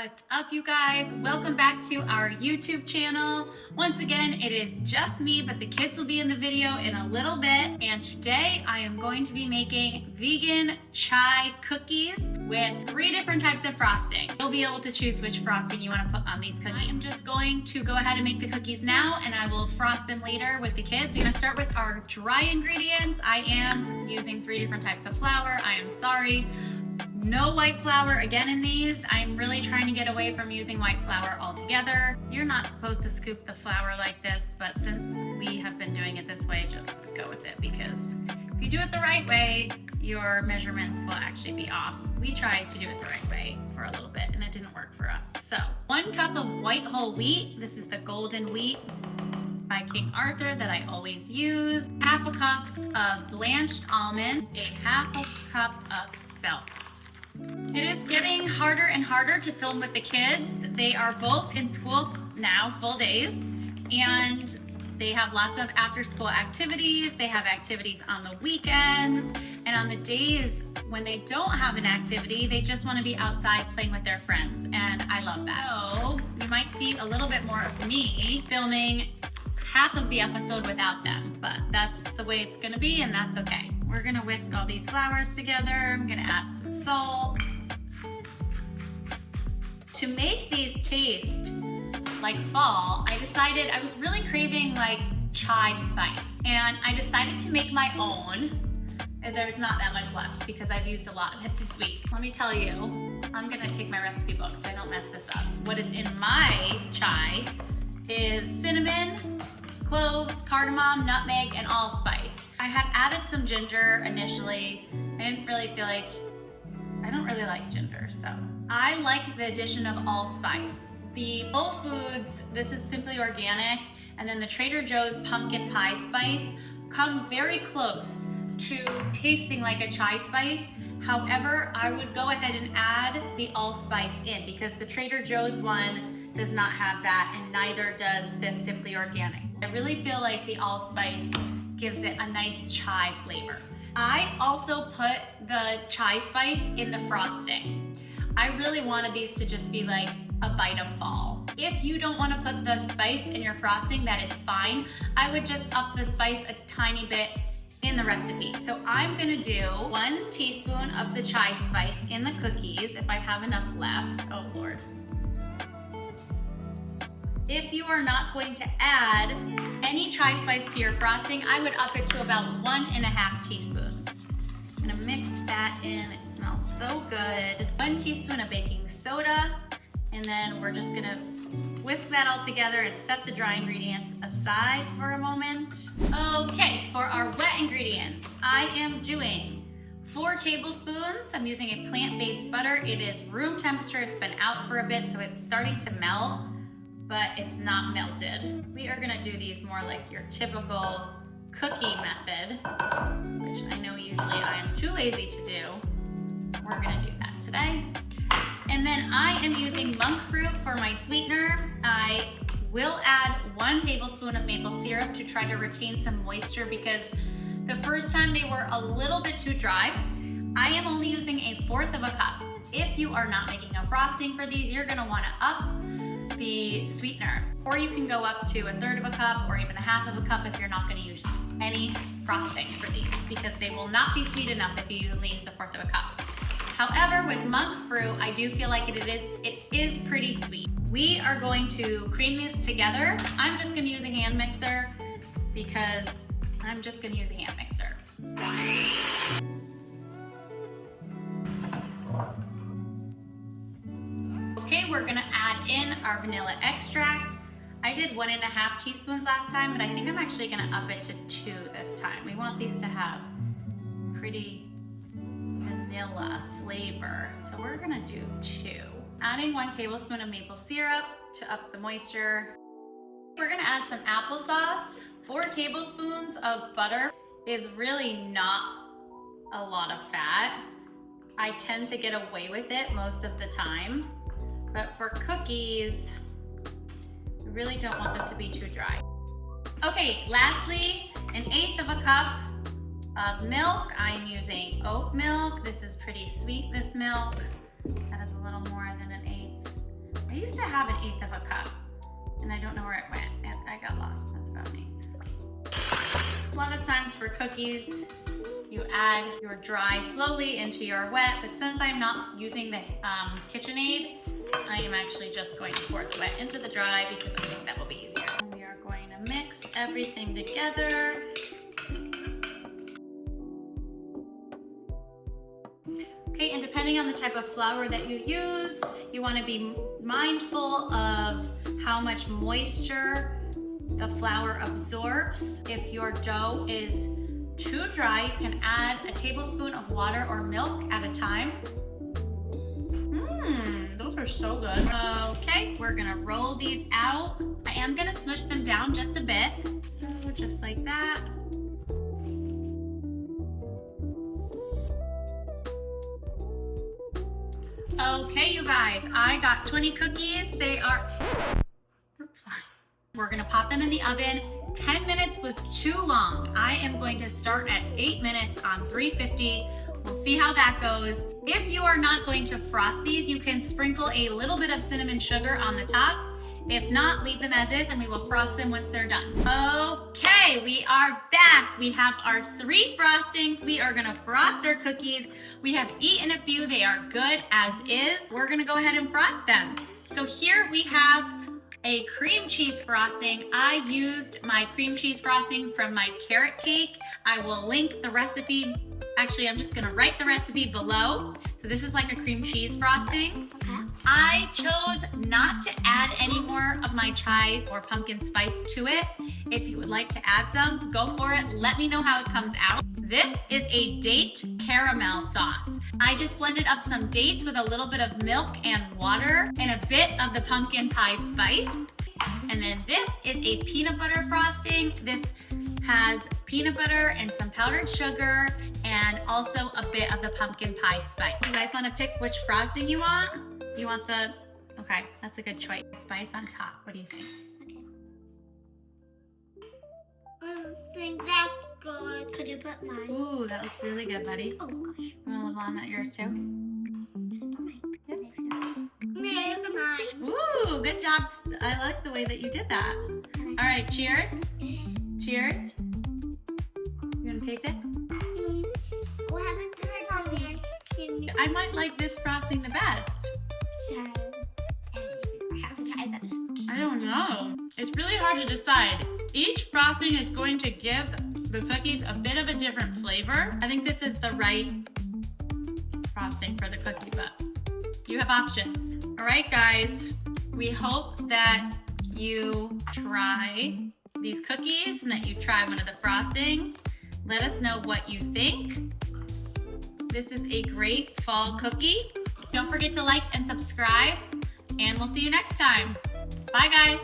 What's up, you guys? Welcome back to our YouTube channel. Once again, it is just me, but the kids will be in the video in a little bit. And today I am going to be making vegan chai cookies with 3 different types of frosting. You'll be able to choose which frosting you want to put on these cookies. I am just going to go ahead and make the cookies now, and I will frost them later with the kids. We're gonna start with our dry ingredients. I am using 3 different types of flour. I am sorry. No white flour again in these. I'm really trying to get away from using white flour altogether. You're not supposed to scoop the flour like this, but since we have been doing it this way, just go with it, because if you do it the right way, your measurements will actually be off. We tried to do it the right way for a little bit and it didn't work for us. So 1 cup of white whole wheat. This is the golden wheat by King Arthur that I always use. 1/2 cup of blanched almond, 1/2 cup of spelt. It is getting harder and harder to film with the kids. They are both in school now, full days, and they have lots of after school activities. They have activities on the weekends, and on the days when they don't have an activity, they just want to be outside playing with their friends, and I love that. So you might see a little bit more of me filming half of the episode without them, but that's the way it's gonna be, and that's okay. We're gonna whisk all these flours together. I'm gonna add some salt. To make these taste like fall, I was really craving like chai spice, and I decided to make my own. There's not that much left because I've used a lot of it this week. Let me tell you, I'm gonna take my recipe book so I don't mess this up. What is in my chai is cinnamon, cloves, cardamom, nutmeg, and allspice. I had added some ginger initially. I don't really like ginger, so. I like the addition of allspice. The Whole Foods, this is simply organic, and then the Trader Joe's pumpkin pie spice come very close to tasting like a chai spice. However, I would go ahead and add the allspice in because the Trader Joe's one does not have that, and neither does this Simply Organic. I really feel like the allspice gives it a nice chai flavor. I also put the chai spice in the frosting. I really wanted these to just be like a bite of fall. If you don't want to put the spice in your frosting, that is fine. I would just up the spice a tiny bit in the recipe. So I'm gonna do 1 teaspoon of the chai spice in the cookies if I have enough left. Oh Lord. If you are not going to add any chai spice to your frosting, I would up it to about 1.5 teaspoons. I'm gonna mix that in. It smells so good. 1 teaspoon of baking soda, and then we're just gonna whisk that all together and set the dry ingredients aside for a moment. Okay, for our wet ingredients, I am doing 4 tablespoons. I'm using a plant-based butter. It is room temperature. It's been out for a bit, so it's starting to melt, but it's not melted. We are gonna do these more like your typical cookie method, which I know usually I am too lazy to do. We're gonna do that today. And then I am using monk fruit for my sweetener. I will add 1 tablespoon of maple syrup to try to retain some moisture because the first time they were a little bit too dry. I am only using 1/4 of a cup. If you are not making a frosting for these, you're gonna wanna up the sweetener, or you can go up to 1/3 of a cup or even 1/2 of a cup if you're not going to use any frosting for these, because they will not be sweet enough if you only use 1/4 of a cup. However, with monk fruit, I do feel like it is pretty sweet. We are going to cream these together. I'm just going to use a hand mixer because I'm just going to use a hand mixer. Okay, we're gonna add in our vanilla extract. I did 1.5 teaspoons last time, but I think I'm actually gonna up it to 2 this time. We want these to have pretty vanilla flavor, so we're gonna do 2. Adding 1 tablespoon of maple syrup to up the moisture. We're gonna add some applesauce. 4 tablespoons of butter is really not a lot of fat. I tend to get away with it most of the time. But for cookies, we really don't want them to be too dry. Okay, lastly, 1/8 of a cup of milk. I'm using oat milk. This is pretty sweet, this milk. That is a little more than 1/8. used to have 1/8 of a cup, and I don't know where it went. I got lost. That's about me. A lot of times for cookies, you add your dry slowly into your wet, but since I'm not using the KitchenAid, I am actually just going to pour the wet into the dry because I think that will be easier. We are going to mix everything together. Okay, and depending on the type of flour that you use, you want to be mindful of how much moisture the flour absorbs. If your dough is too dry, you can add a tablespoon of water or milk at a time. Those are so good. Okay, we're gonna roll these out. I am gonna smush them down just a bit. So just like that. Okay, you guys, I got 20 cookies. They are, we're gonna pop them in the oven. 10 minutes was too long. I am going to start at 8 minutes on 350. We'll see how that goes. If you are not going to frost these, you can sprinkle a little bit of cinnamon sugar on the top. If not, leave them as is and we will frost them once they're done. Okay, we are back. We have our 3 frostings. We are gonna frost our cookies. We have eaten a few, they are good as is. We're gonna go ahead and frost them. So here we have a cream cheese frosting. I used my cream cheese frosting from my carrot cake. I will link the recipe. Actually, I'm just gonna write the recipe below. So this is like a cream cheese frosting. I chose not to add any more of my chive or pumpkin spice to it. If you would like to add some, go for it. Let me know how it comes out. This is a date caramel sauce. I just blended up some dates with a little bit of milk and water and a bit of the pumpkin pie spice. And then this is a peanut butter frosting. This has peanut butter and some powdered sugar and also a bit of the pumpkin pie spice. You guys want to pick which frosting you want? You want the, okay, that's a good choice. Spice on top, what do you think? I think that's good. Could you put mine? Ooh, that looks really good, buddy. Oh gosh. You want to on that yours too? Yep. Maybe mine. Ooh, good job. I like the way that you did that. All right, cheers. Cheers. You want to taste it? What happened to my mommy? I might like this frosting the best. I don't know. It's really hard to decide. Each frosting is going to give the cookies a bit of a different flavor. I think this is the right frosting for the cookie, but you have options. All right, guys, we hope that you try these cookies and that you try one of the frostings. Let us know what you think. This is a great fall cookie. Don't forget to like and subscribe, and we'll see you next time. Bye, guys.